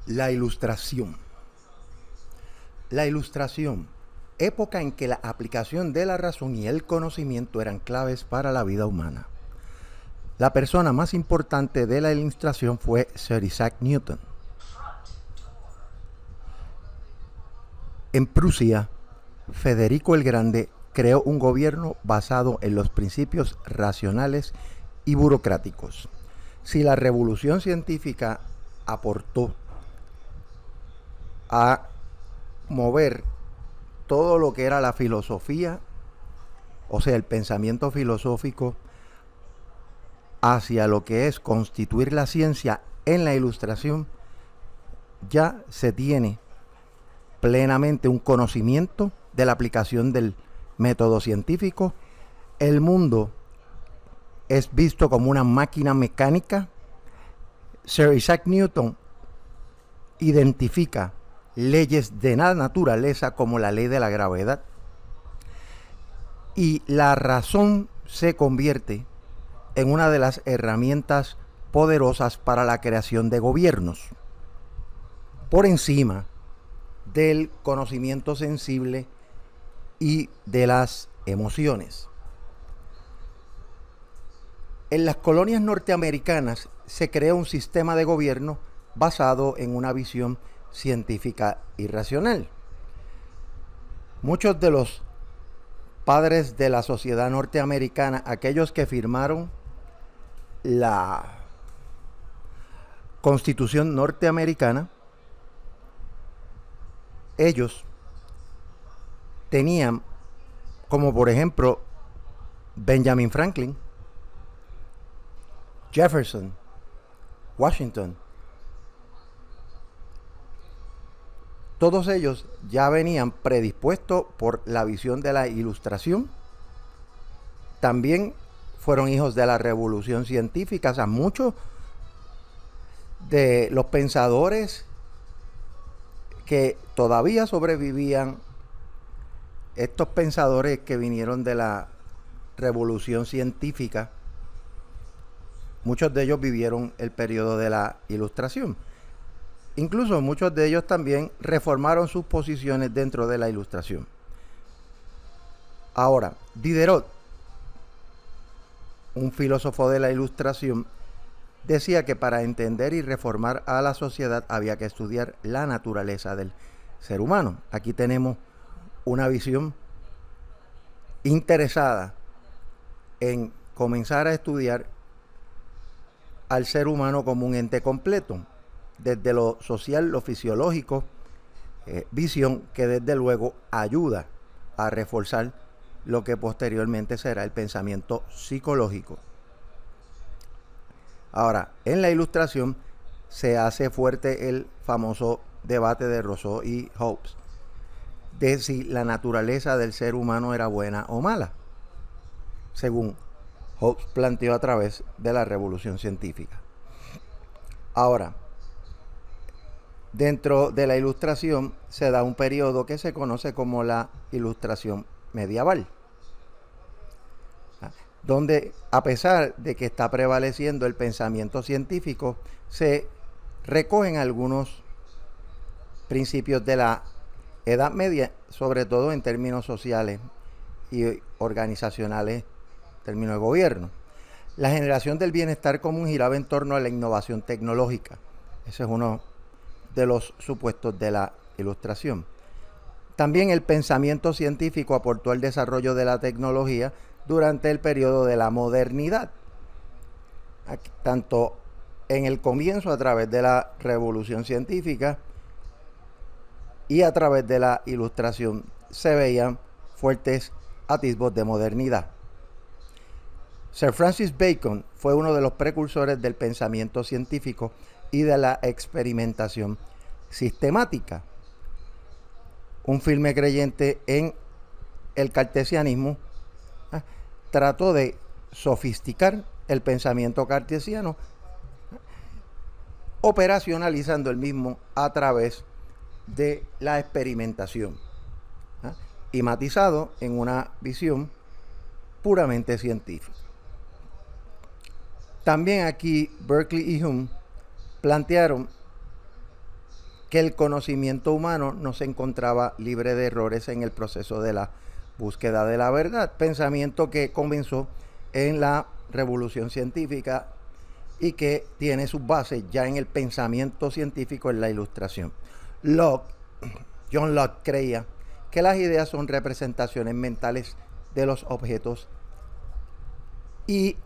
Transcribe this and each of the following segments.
La Ilustración. La Ilustración, época en que la aplicación de la razón y el conocimiento eran claves para la vida humana. La persona más importante de la Ilustración fue Sir Isaac Newton. En Prusia, Federico el Grande creó un gobierno basado en los principios racionales y burocráticos. Si la revolución científica aportó a mover todo lo que era la filosofía, o sea, el pensamiento filosófico, hacia lo que es constituir la ciencia en la Ilustración, ya se tiene plenamente un conocimiento de la aplicación del método científico. El mundo es visto como una máquina mecánica. Sir Isaac Newton identifica leyes de la naturaleza como la ley de la gravedad, y la razón se convierte en una de las herramientas poderosas para la creación de gobiernos, por encima del conocimiento sensible y de las emociones. En las colonias norteamericanas se creó un sistema de gobierno basado en una visión científica y racional. Muchos de los padres de la sociedad norteamericana, aquellos que firmaron la Constitución norteamericana, ellos tenían, como por ejemplo Benjamin Franklin, Jefferson, Washington, todos ellos ya venían predispuestos por la visión de la Ilustración. También fueron hijos de la Revolución Científica. O sea, muchos de los pensadores que todavía sobrevivían, estos pensadores que vinieron de la Revolución Científica, muchos de ellos vivieron el periodo de la Ilustración. Incluso muchos de ellos también reformaron sus posiciones dentro de la Ilustración. Ahora, Diderot, un filósofo de la Ilustración, decía que para entender y reformar a la sociedad había que estudiar la naturaleza del ser humano. Aquí tenemos una visión interesada en comenzar a estudiar al ser humano como un ente completo, desde lo social, lo fisiológico, visión que desde luego ayuda a reforzar lo que posteriormente será el pensamiento psicológico. Ahora, en la Ilustración se hace fuerte el famoso debate de Rousseau y Hobbes de si la naturaleza del ser humano era buena o mala, según Hobbes planteó a través de la Revolución Científica. Ahora, dentro de la Ilustración se da un periodo que se conoce como la Ilustración medieval, donde, a pesar de que está prevaleciendo el pensamiento científico, se recogen algunos principios de la Edad Media, sobre todo en términos sociales y organizacionales, en términos de gobierno. La generación del bienestar común giraba en torno a la innovación tecnológica. Ese es uno de los supuestos de la Ilustración. También el pensamiento científico aportó al desarrollo de la tecnología durante el periodo de la modernidad, tanto en el comienzo a través de la Revolución Científica y a través de la Ilustración se veían fuertes atisbos de modernidad. Sir Francis Bacon fue uno de los precursores del pensamiento científico y de la experimentación sistemática. Un firme creyente en el cartesianismo, trató de sofisticar el pensamiento cartesiano, operacionalizando el mismo a través de la experimentación, y matizado en una visión puramente científica. También aquí Berkeley y Hume plantearon que el conocimiento humano no se encontraba libre de errores en el proceso de la búsqueda de la verdad, pensamiento que comenzó en la revolución científica y que tiene sus bases ya en el pensamiento científico en la Ilustración. John Locke creía que las ideas son representaciones mentales de los objetos y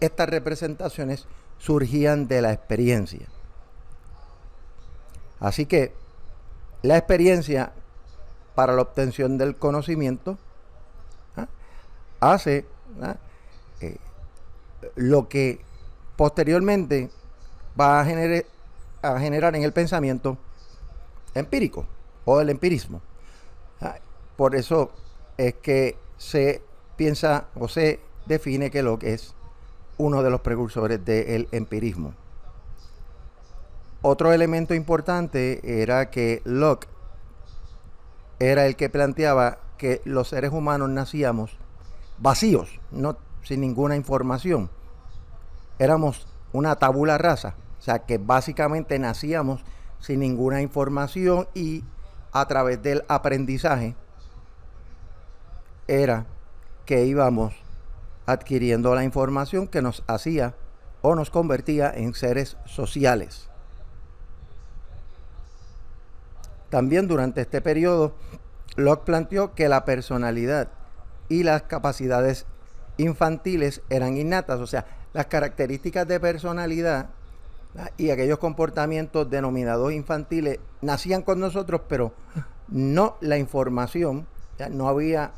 estas representaciones surgían de la experiencia. Así que la experiencia para la obtención del conocimiento hace lo que posteriormente va a generar en el pensamiento empírico o el empirismo. Por eso es que se piensa o se define que Locke es uno de los precursores del empirismo. Otro elemento importante era que Locke era el que planteaba que los seres humanos nacíamos vacíos, no sin ninguna información. Éramos una tabula rasa, o sea que básicamente nacíamos sin ninguna información y a través del aprendizaje era que íbamos adquiriendo la información que nos hacía o nos convertía en seres sociales. También durante este periodo, Locke planteó que la personalidad y las capacidades infantiles eran innatas, o sea, las características de personalidad y aquellos comportamientos denominados infantiles nacían con nosotros, pero no la información, ya no había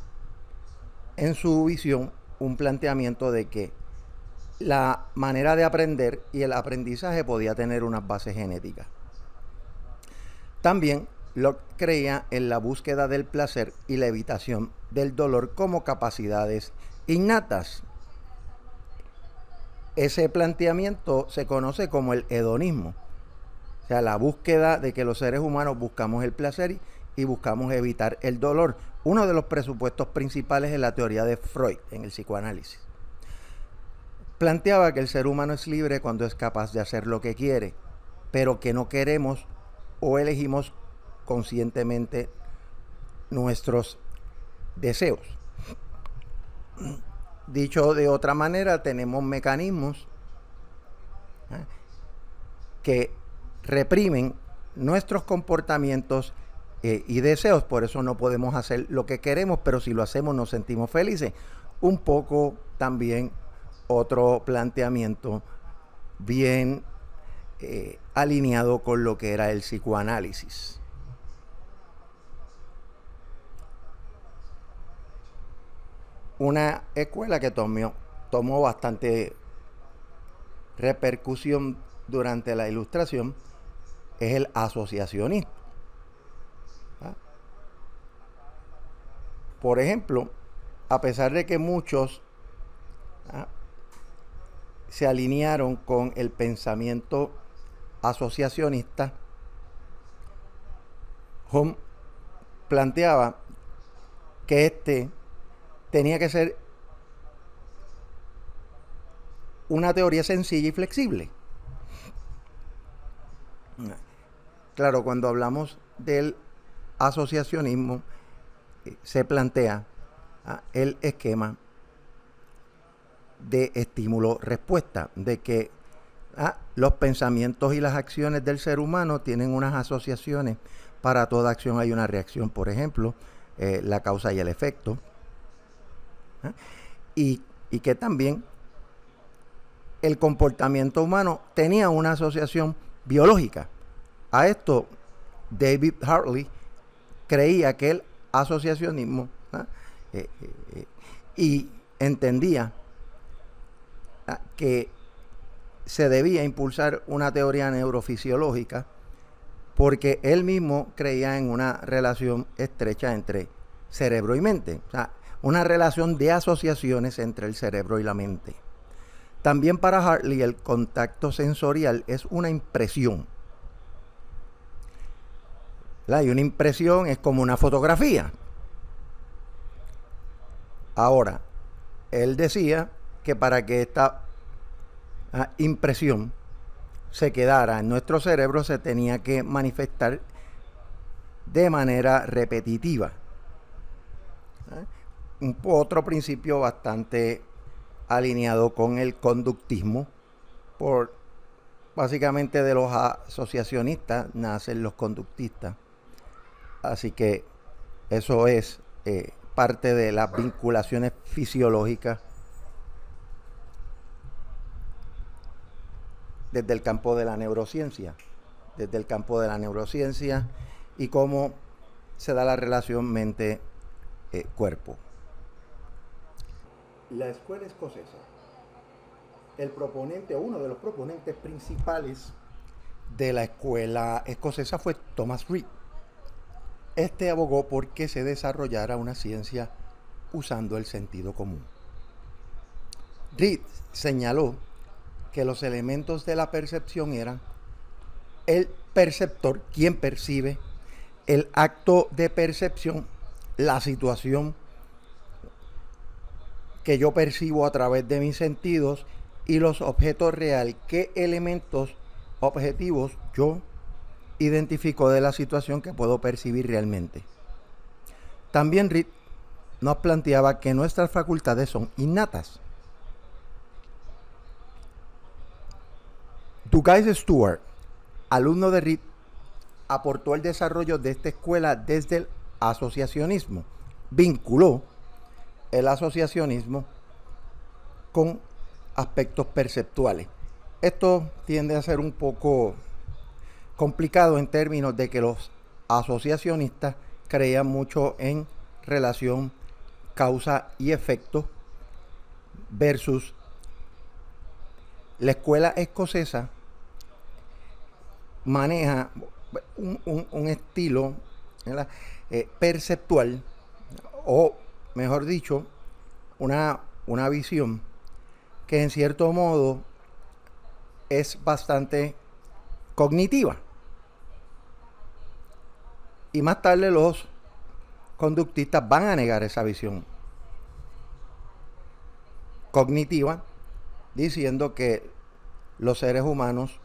en su visión un planteamiento de que la manera de aprender y el aprendizaje podía tener unas bases genéticas. También Locke creía en la búsqueda del placer y la evitación del dolor como capacidades innatas. Ese planteamiento se conoce como el hedonismo, o sea, la búsqueda de que los seres humanos buscamos el placer y buscamos evitar el dolor, uno de los presupuestos principales en la teoría de Freud, en el psicoanálisis. Planteaba que el ser humano es libre cuando es capaz de hacer lo que quiere, pero que no queremos o elegimos conscientemente nuestros deseos. Dicho de otra manera, tenemos mecanismos que reprimen nuestros comportamientos y deseos, por eso no podemos hacer lo que queremos, pero si lo hacemos nos sentimos felices. Un poco también otro planteamiento bien alineado con lo que era el psicoanálisis. Una escuela que tomó bastante repercusión durante la Ilustración es el asociacionismo. Por ejemplo, a pesar de que muchos se alinearon con el pensamiento asociacionista, Hume planteaba que tenía que ser una teoría sencilla y flexible. Claro, cuando hablamos del asociacionismo, se plantea el esquema de estímulo-respuesta, de que los pensamientos y las acciones del ser humano tienen unas asociaciones. Para toda acción hay una reacción, por ejemplo, la causa y el efecto. Y que también el comportamiento humano tenía una asociación biológica. A esto David Hartley creía que el asociacionismo y entendía que se debía impulsar una teoría neurofisiológica porque él mismo creía en una relación estrecha entre cerebro y mente, o sea, una relación de asociaciones entre el cerebro y la mente. También para Hartley el contacto sensorial es una impresión. Y una impresión es como una fotografía. Ahora, él decía que para que esta impresión se quedara en nuestro cerebro se tenía que manifestar de manera repetitiva. Otro principio bastante alineado con el conductismo, por básicamente de los asociacionistas nacen los conductistas. Así que eso es parte de las vinculaciones fisiológicas desde el campo de la neurociencia. Desde el campo de la neurociencia y cómo se da la relación mente-cuerpo. La escuela escocesa. El proponente, uno de los proponentes principales de la escuela escocesa fue Thomas Reid. Este abogó por que se desarrollara una ciencia usando el sentido común. Reid señaló que los elementos de la percepción eran el perceptor, quien percibe, el acto de percepción, la situación que yo percibo a través de mis sentidos y los objetos reales, qué elementos objetivos yo identifico de la situación que puedo percibir realmente. También Reid nos planteaba que nuestras facultades son innatas. Douglas Stewart, alumno de Reid, aportó el desarrollo de esta escuela desde el asociacionismo. Vinculó el asociacionismo con aspectos perceptuales. Esto tiende a ser un poco complicado en términos de que los asociacionistas creían mucho en relación causa y efecto versus la escuela escocesa maneja un estilo perceptual, o mejor dicho, una visión que en cierto modo es bastante cognitiva. Y más tarde los conductistas van a negar esa visión cognitiva, diciendo que los seres humanos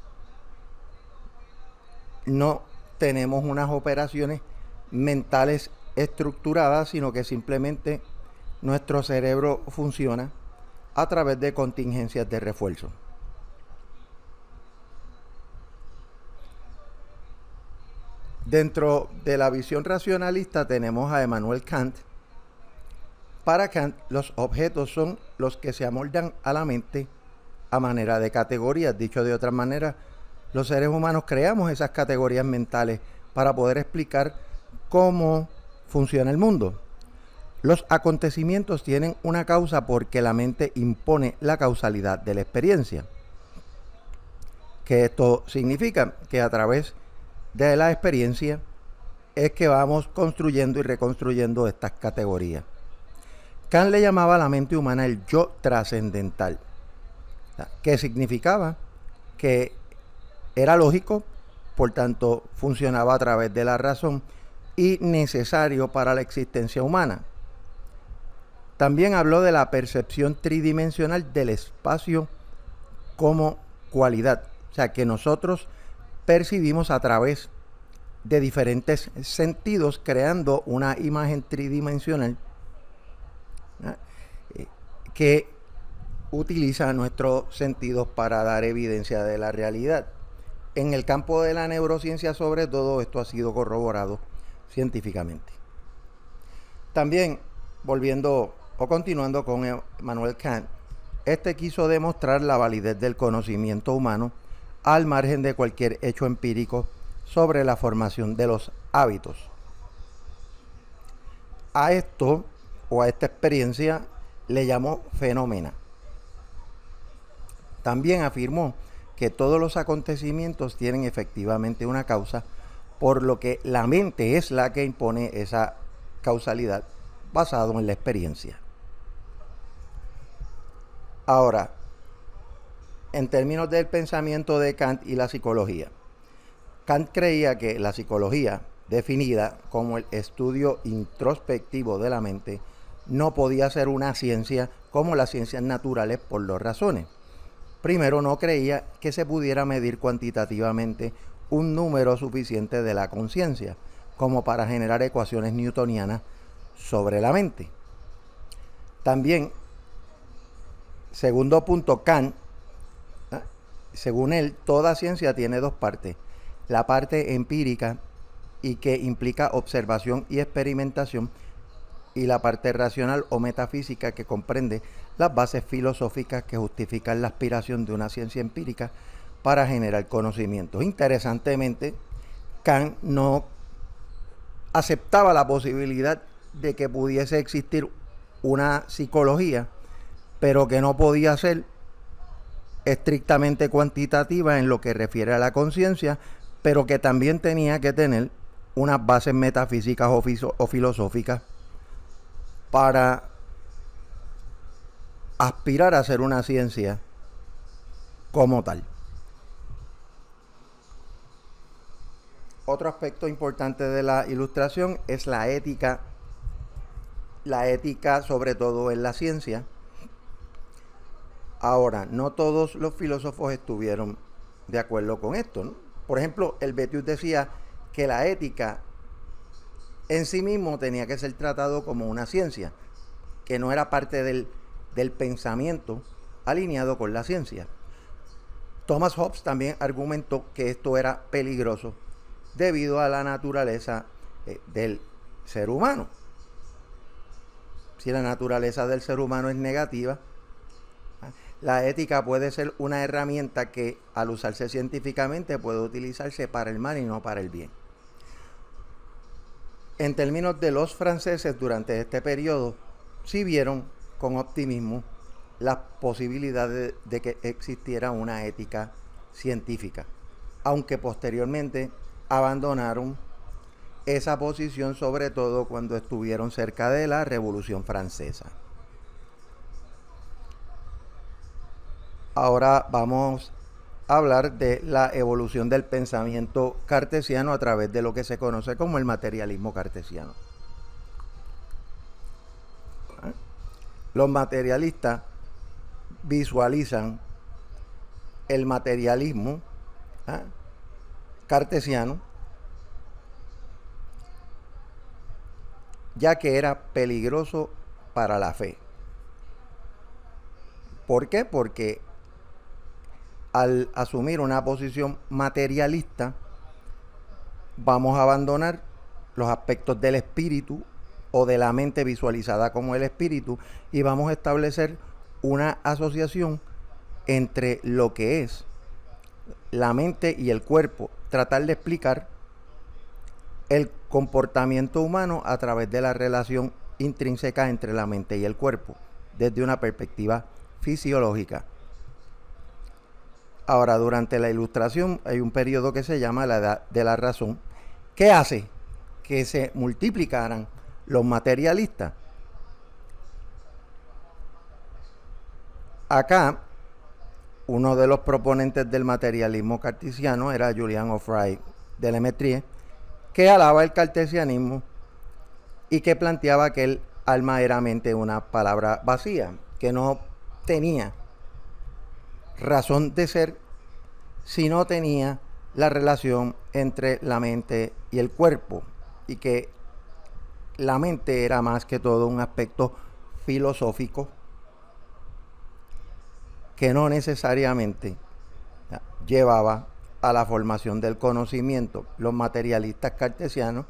no tenemos unas operaciones mentales estructuradas, sino que simplemente nuestro cerebro funciona a través de contingencias de refuerzo. Dentro de la visión racionalista tenemos a Immanuel Kant. Para Kant, los objetos son los que se amoldan a la mente a manera de categorías. Dicho de otra manera, los seres humanos creamos esas categorías mentales para poder explicar cómo funciona el mundo. Los acontecimientos tienen una causa porque la mente impone la causalidad de la experiencia. Que esto significa que a través de la experiencia es que vamos construyendo y reconstruyendo estas categorías. Kant le llamaba a la mente humana el yo trascendental, que significaba que era lógico, por tanto funcionaba a través de la razón y necesario para la existencia humana. También habló de la percepción tridimensional del espacio como cualidad, o sea que nosotros percibimos a través de diferentes sentidos, creando una imagen tridimensional que utiliza nuestros sentidos para dar evidencia de la realidad. En el campo de la neurociencia, sobre todo, esto ha sido corroborado científicamente. También, volviendo o continuando con Immanuel Kant, este quiso demostrar la validez del conocimiento humano al margen de cualquier hecho empírico sobre la formación de los hábitos. A esto, o a esta experiencia, le llamó fenómena. También afirmó que todos los acontecimientos tienen efectivamente una causa, por lo que la mente es la que impone esa causalidad basado en la experiencia. Ahora, en términos del pensamiento de Kant y la psicología, Kant creía que la psicología, definida como el estudio introspectivo de la mente, no podía ser una ciencia como las ciencias naturales por dos razones. Primero, no creía que se pudiera medir cuantitativamente un número suficiente de la conciencia como para generar ecuaciones newtonianas sobre la mente. También, segundo punto, Kant, según él, toda ciencia tiene dos partes: la parte empírica, y que implica observación y experimentación, y la parte racional o metafísica, que comprende las bases filosóficas que justifican la aspiración de una ciencia empírica para generar conocimientos. Interesantemente, Kant no aceptaba la posibilidad de que pudiese existir una psicología, pero que no podía ser estrictamente cuantitativa en lo que refiere a la conciencia, pero que también tenía que tener unas bases metafísicas o filosóficas para aspirar a ser una ciencia como tal. Otro aspecto importante de la Ilustración es la ética sobre todo en la ciencia. Ahora, no todos los filósofos estuvieron de acuerdo con esto, ¿no? Por ejemplo, Helvetius decía que la ética en sí mismo tenía que ser tratado como una ciencia, que no era parte del pensamiento alineado con la ciencia. Thomas Hobbes también argumentó que esto era peligroso debido a la naturaleza del ser humano. Si la naturaleza del ser humano es negativa, la ética puede ser una herramienta que, al usarse científicamente, puede utilizarse para el mal y no para el bien. En términos de los franceses, durante este periodo, sí vieron con optimismo las posibilidades de que existiera una ética científica, aunque posteriormente abandonaron esa posición, sobre todo cuando estuvieron cerca de la Revolución Francesa. Ahora vamos a hablar de la evolución del pensamiento cartesiano a través de lo que se conoce como el materialismo cartesiano. Los materialistas visualizan el materialismo cartesiano, ya que era peligroso para la fe. ¿Por qué? Porque al asumir una posición materialista, vamos a abandonar los aspectos del espíritu o de la mente visualizada como el espíritu, y vamos a establecer una asociación entre lo que es la mente y el cuerpo, tratar de explicar el comportamiento humano a través de la relación intrínseca entre la mente y el cuerpo, desde una perspectiva fisiológica. Ahora, durante la Ilustración hay un periodo que se llama la Edad de la Razón, que hace que se multiplicaran los materialistas. Acá, uno de los proponentes del materialismo cartesiano era Julian Offray de Le Métrier, que alaba el cartesianismo y que planteaba que el alma era mente una palabra vacía, que no tenía razón de ser si no tenía la relación entre la mente y el cuerpo, y que la mente era más que todo un aspecto filosófico que no necesariamente llevaba a la formación del conocimiento. Los materialistas cartesianos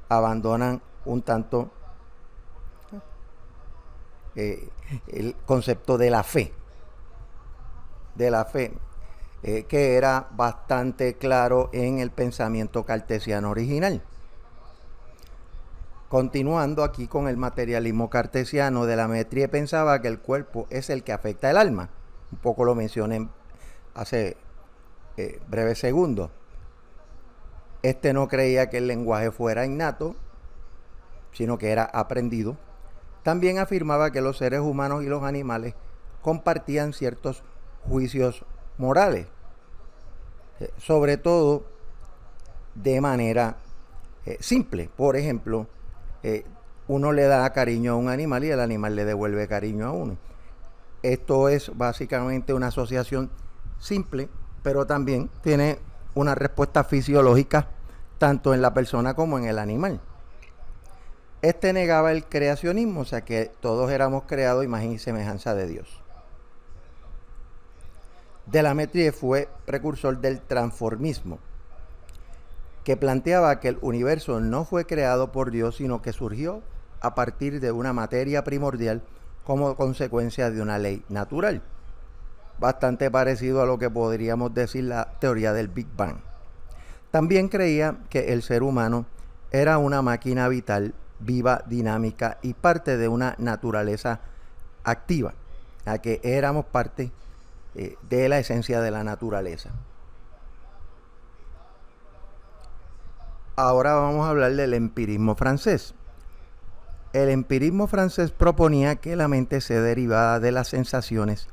abandonan un tanto el concepto de la fe, que era bastante claro en el pensamiento cartesiano original. Continuando aquí con el materialismo cartesiano, de la Métrier pensaba que el cuerpo es el que afecta el alma. Un poco lo mencioné hace breves segundos. Este no creía que el lenguaje fuera innato, sino que era aprendido. También afirmaba que los seres humanos y los animales compartían ciertos juicios morales, sobre todo de manera simple. Por ejemplo, uno le da cariño a un animal y el animal le devuelve cariño a uno. Esto es básicamente una asociación simple, pero también tiene una respuesta fisiológica tanto en la persona como en el animal. Este negaba el creacionismo, o sea que todos éramos creados a imagen y semejanza de Dios. De la Mettrie fue precursor del transformismo, que planteaba que el universo no fue creado por Dios, sino que surgió a partir de una materia primordial como consecuencia de una ley natural. Bastante parecido a lo que podríamos decir la teoría del Big Bang. También creía que el ser humano era una máquina vital, viva, dinámica y parte de una naturaleza activa, a que éramos parte de la esencia de la naturaleza. Ahora vamos a hablar del empirismo francés. El empirismo francés proponía que la mente se derivaba de las sensaciones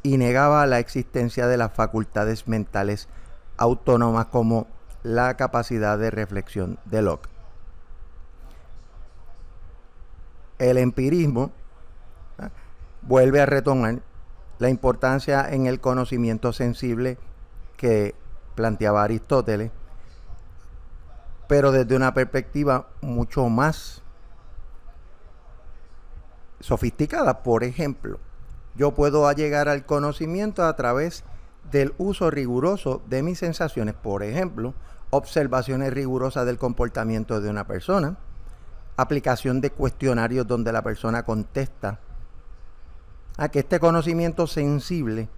y negaba la existencia de las facultades mentales autónomas como la capacidad de reflexión de Locke. El empirismo vuelve a retomar la importancia en el conocimiento sensible que planteaba Aristóteles, pero desde una perspectiva mucho más sofisticada. Por ejemplo, yo puedo llegar al conocimiento a través del uso riguroso de mis sensaciones. Por ejemplo, observaciones rigurosas del comportamiento de una persona, aplicación de cuestionarios donde la persona contesta, a que este conocimiento sensible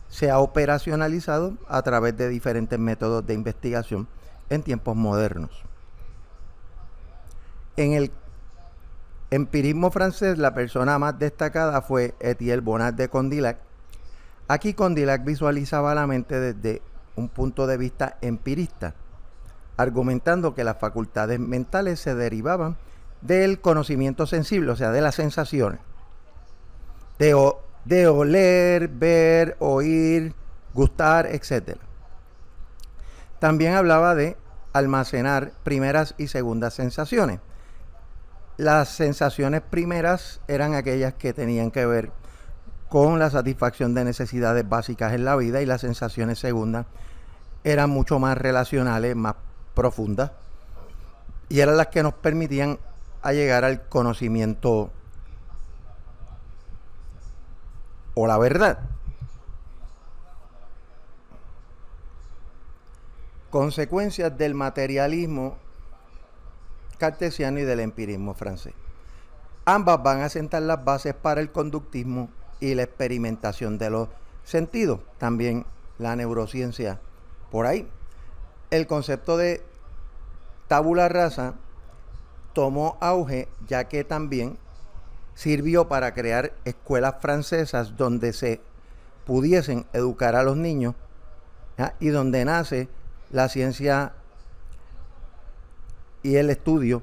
sea operacionalizado a través de diferentes métodos de investigación en tiempos modernos. En el empirismo francés, la persona más destacada fue Étienne Bonnat de Condillac. Aquí Condillac visualizaba la mente desde un punto de vista empirista, argumentando que las facultades mentales se derivaban del conocimiento sensible, o sea, de las sensaciones, de oler, ver, oír, gustar, etc. También hablaba de almacenar primeras y segundas sensaciones. Las sensaciones primeras eran aquellas que tenían que ver con la satisfacción de necesidades básicas en la vida, y las sensaciones segundas eran mucho más relacionales, más profundas, y eran las que nos permitían llegar al conocimiento o la verdad. Consecuencias del materialismo cartesiano y del empirismo francés. Ambas van a sentar las bases para el conductismo y la experimentación de los sentidos. También la neurociencia por ahí. El concepto de tabula rasa tomó auge, ya que también sirvió para crear escuelas francesas donde se pudiesen educar a los niños, ¿ya? Y donde nace la ciencia y el estudio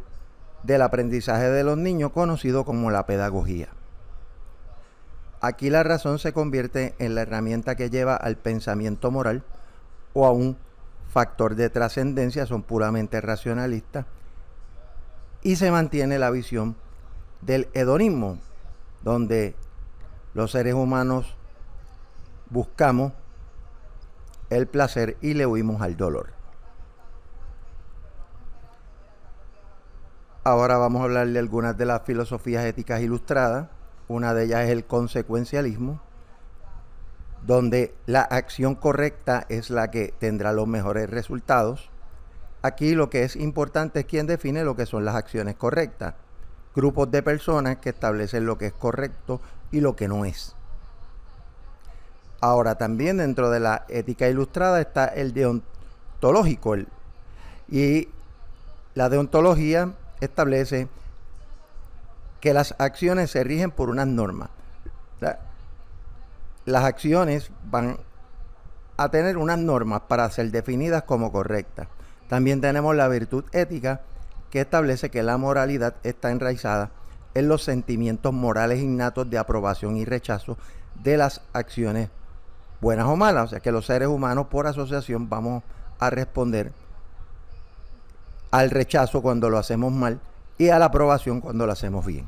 del aprendizaje de los niños, conocido como la pedagogía. Aquí la razón se convierte en la herramienta que lleva al pensamiento moral o a un factor de trascendencia, son puramente racionalistas, y se mantiene la visión del hedonismo, donde los seres humanos buscamos el placer y le huimos al dolor. Ahora vamos a hablar de algunas de las filosofías éticas ilustradas. Una de ellas es el consecuencialismo, donde la acción correcta es la que tendrá los mejores resultados. Aquí lo que es importante es quién define lo que son las acciones correctas. Grupos de personas que establecen lo que es correcto y lo que no es. Ahora, también dentro de la ética ilustrada está el deontológico, y la deontología establece que las acciones se rigen por unas normas. Las acciones van a tener unas normas para ser definidas como correctas. También tenemos la virtud ética, que establece que la moralidad está enraizada en los sentimientos morales innatos de aprobación y rechazo de las acciones buenas o malas. O sea que los seres humanos por asociación vamos a responder al rechazo cuando lo hacemos mal y a la aprobación cuando lo hacemos bien.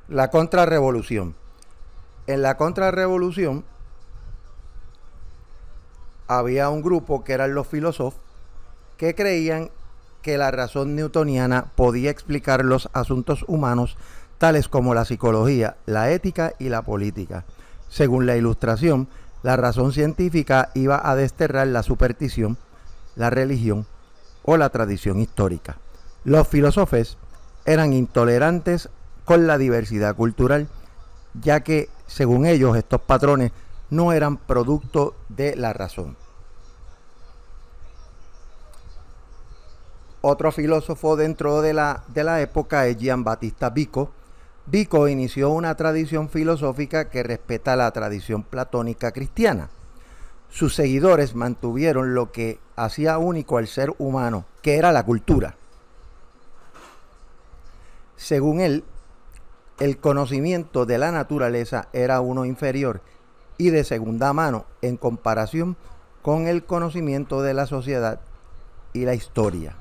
La contrarrevolución. En la contrarrevolución había un grupo que eran los filósofos que creían que la razón newtoniana podía explicar los asuntos humanos tales como la psicología, la ética y la política. Según la Ilustración, la razón científica iba a desterrar la superstición, la religión o la tradición histórica. Los filósofos eran intolerantes con la diversidad cultural, ya que, según ellos, estos patrones no eran producto de la razón. Otro filósofo dentro de la época es Gian Battista Vico. Vico inició una tradición filosófica que respeta la tradición platónica cristiana. Sus seguidores mantuvieron lo que hacía único al ser humano, que era la cultura. Según él, el conocimiento de la naturaleza era uno inferior y de segunda mano en comparación con el conocimiento de la sociedad y la historia.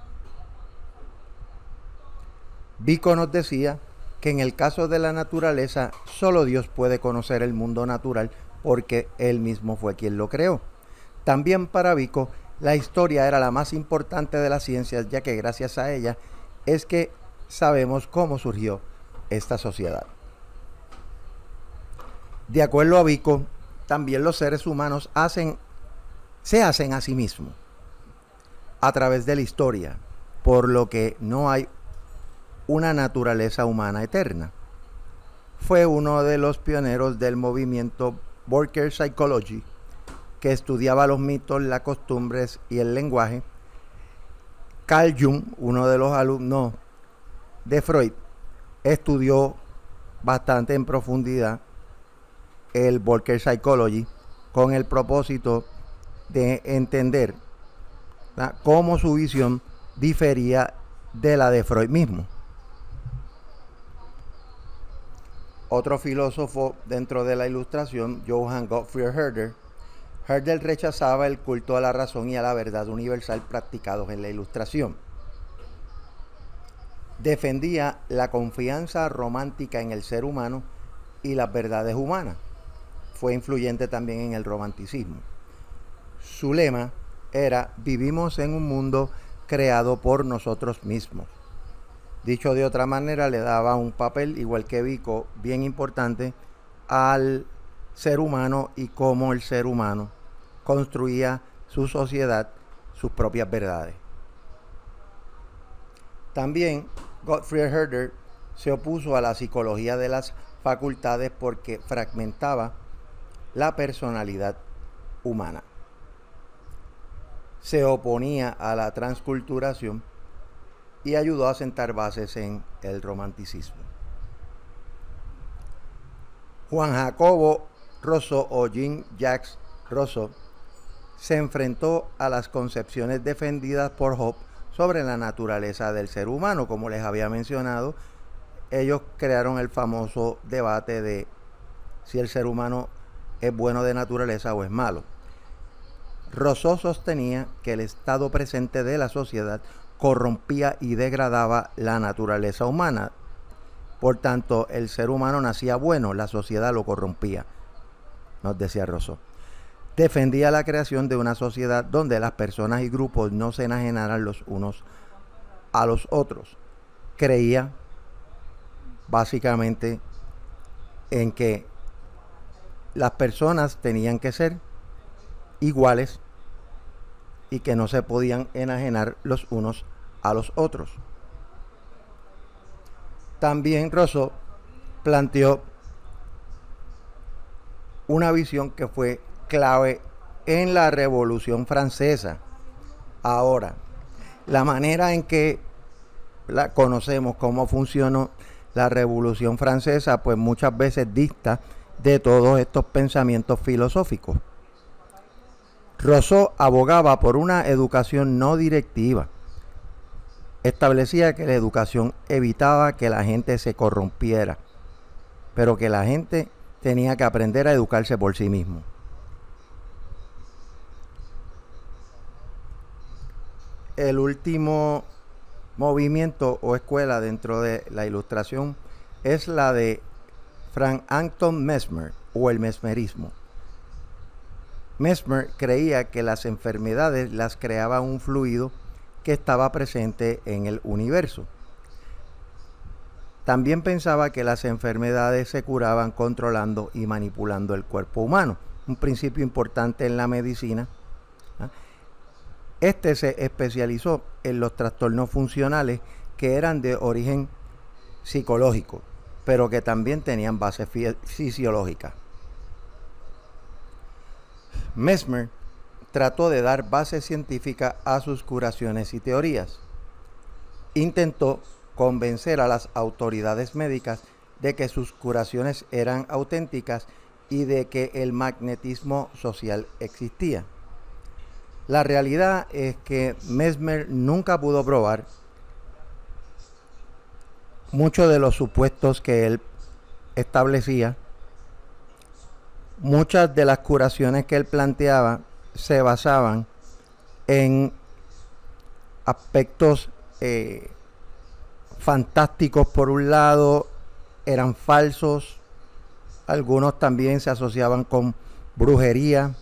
Vico nos decía que en el caso de la naturaleza, solo Dios puede conocer el mundo natural porque Él mismo fue quien lo creó. También para Vico, la historia era la más importante de las ciencias, ya que gracias a ella es que sabemos cómo surgió esta sociedad. De acuerdo a Vico, también los seres humanos se hacen a sí mismos a través de la historia, por lo que no hay una naturaleza humana eterna. Fue uno de los pioneros del movimiento Borker Psychology, que estudiaba los mitos, las costumbres y el lenguaje. Carl Jung, uno de los alumnos de Freud, estudió bastante en profundidad el Borker Psychology con el propósito de entender cómo su visión difería de la de Freud mismo. Otro filósofo dentro de la Ilustración, Johann Gottfried Herder. Herder rechazaba el culto a la razón y a la verdad universal practicados en la Ilustración. Defendía la confianza romántica en el ser humano y las verdades humanas. Fue influyente también en el romanticismo. Su lema era: vivimos en un mundo creado por nosotros mismos. Dicho de otra manera, le daba un papel, igual que Vico, bien importante al ser humano y cómo el ser humano construía su sociedad, sus propias verdades. También Gottfried Herder se opuso a la psicología de las facultades porque fragmentaba la personalidad humana. Se oponía a la transculturación y ayudó a sentar bases en el romanticismo. Juan Jacobo Rousseau o Jean-Jacques Rousseau se enfrentó a las concepciones defendidas por Hobbes sobre la naturaleza del ser humano. Como les había mencionado, ellos crearon el famoso debate de si el ser humano es bueno de naturaleza o es malo. Rousseau sostenía que el estado presente de la sociedad corrompía y degradaba la naturaleza humana. Por tanto, el ser humano nacía bueno, la sociedad lo corrompía, nos decía Rousseau. Defendía la creación de una sociedad donde las personas y grupos no se enajenaran los unos a los otros. Creía básicamente en que las personas tenían que ser iguales y que no se podían enajenar los unos a los otros. También Rousseau planteó una visión que fue clave en la Revolución Francesa. Ahora, la manera en que conocemos cómo funcionó la Revolución Francesa, pues muchas veces dista de todos estos pensamientos filosóficos. Rousseau abogaba por una educación no directiva. Establecía que la educación evitaba que la gente se corrompiera, pero que la gente tenía que aprender a educarse por sí mismo. El último movimiento o escuela dentro de la Ilustración es la de Frank Anton Mesmer, o el mesmerismo. Mesmer creía que las enfermedades las creaba un fluido que estaba presente en el universo. También pensaba que las enfermedades se curaban controlando y manipulando el cuerpo humano, un principio importante en la medicina. Este se especializó en los trastornos funcionales que eran de origen psicológico, pero que también tenían base fisiológica. Mesmer trató de dar base científica a sus curaciones y teorías. Intentó convencer a las autoridades médicas de que sus curaciones eran auténticas y de que el magnetismo social existía. La realidad es que Mesmer nunca pudo probar muchos de los supuestos que él establecía. Muchas de las curaciones que él planteaba se basaban en aspectos fantásticos por un lado, eran falsos, algunos también se asociaban con brujería.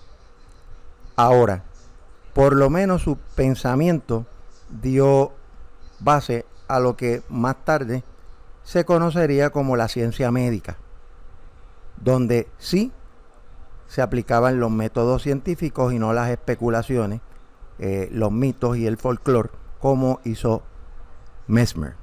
Ahora, por lo menos su pensamiento dio base a lo que más tarde se conocería como la ciencia médica, donde sí se aplicaban los métodos científicos y no las especulaciones, los mitos y el folclore, como hizo Mesmer.